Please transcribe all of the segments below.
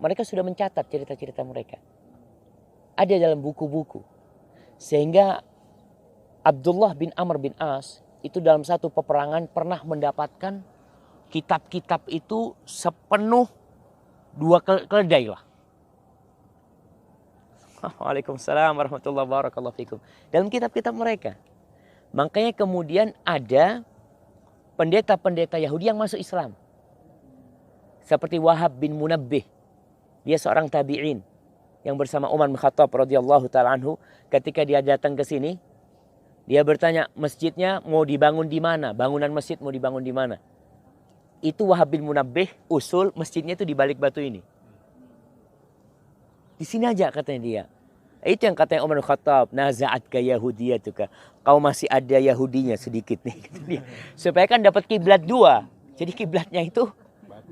mereka sudah mencatat cerita-cerita mereka. Ada dalam buku-buku. Sehingga Abdullah bin Amr bin As itu dalam satu peperangan pernah mendapatkan kitab-kitab itu sepenuh 2 keledai lah. Waalaikumsalam warahmatullahi wabarakatuh. Dalam kitab-kitab mereka. Makanya kemudian ada pendeta-pendeta Yahudi yang masuk Islam. Seperti Wahab bin Munabbih. Dia seorang tabi'in yang bersama Umar bin Khattab radhiyallahu ta'ala anhu. Ketika dia datang ke sini, dia bertanya, masjidnya mau dibangun di mana? Bangunan masjid mau dibangun di mana? Itu Wahab bin Munabbih, usul masjidnya itu di balik batu ini. Di sini aja katanya dia. Itu yang katanya Umar bin Khattab, naza'at ka yahudiyatuka. Kau masih ada Yahudinya sedikit nih. Supaya kan dapat kiblat 2. Jadi kiblatnya itu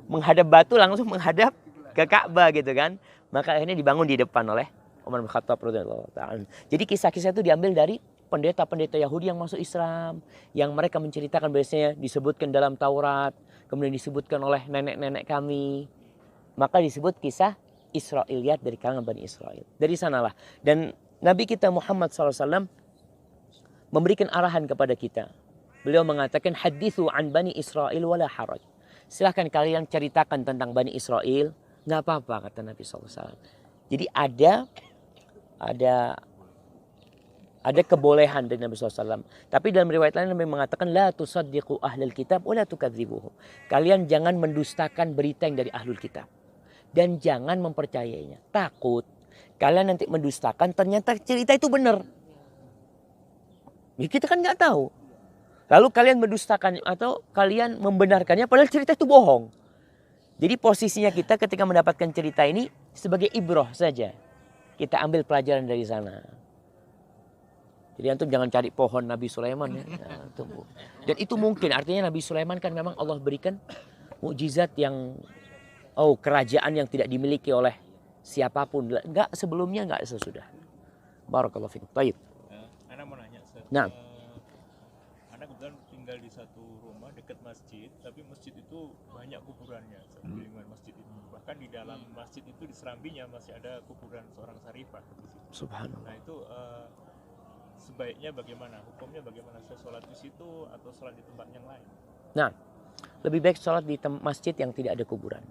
menghadap batu langsung menghadap ke Ka'bah gitu kan. Maka akhirnya dibangun di depan oleh Umar bin Khattab radhiyallahu ta'ala. Jadi kisah-kisah itu diambil dari pendeta-pendeta Yahudi yang masuk Islam. Yang mereka menceritakan biasanya disebutkan dalam Taurat. Kemudian disebutkan oleh nenek-nenek kami. Maka disebut kisah Israiliyat dari kalangan Bani Israel. Dari sanalah. Dan Nabi kita Muhammad SAW memberikan arahan kepada kita. Beliau mengatakan, hadithu an Bani Israel wala haraj. Silahkan kalian ceritakan tentang Bani Israel. Nggak apa-apa, kata Nabi SAW. Jadi ada kebolehan dari Nabi SAW. Tapi dalam riwayat lain Nabi mengatakan, la tusaddiqu ahlul kitab wa la tukadzibuhu. Kalian jangan mendustakan berita yang dari ahlul kitab. Dan jangan mempercayainya. Takut kalian nanti mendustakan, ternyata cerita itu benar. Ya, kita kan nggak tahu. Lalu kalian mendustakan atau kalian membenarkannya padahal cerita itu bohong. Jadi posisinya kita ketika mendapatkan cerita ini sebagai ibroh saja. Kita ambil pelajaran dari sana. Jadi antum jangan cari pohon Nabi Sulaiman ya. Nah, tunggu. Dan itu mungkin artinya Nabi Sulaiman kan memang Allah berikan mukjizat yang kerajaan yang tidak dimiliki oleh siapapun. Enggak sebelumnya, enggak sesudah. Barakallahu fikum. Baik. Anak mau nanya, Nah. Anak kebetulan tinggal di satu rumah dekat masjid, tapi masjid itu banyak kuburannya di lingkungan masjid itu. Bahkan di dalam masjid itu di serambinya masih ada kuburan seorang sarifah di situ. Subhanallah. Nah itu sebaiknya bagaimana? Hukumnya bagaimana? Saya sholat di situ atau sholat di tempat yang lain? Nah, lebih baik sholat di masjid yang tidak ada kuburan.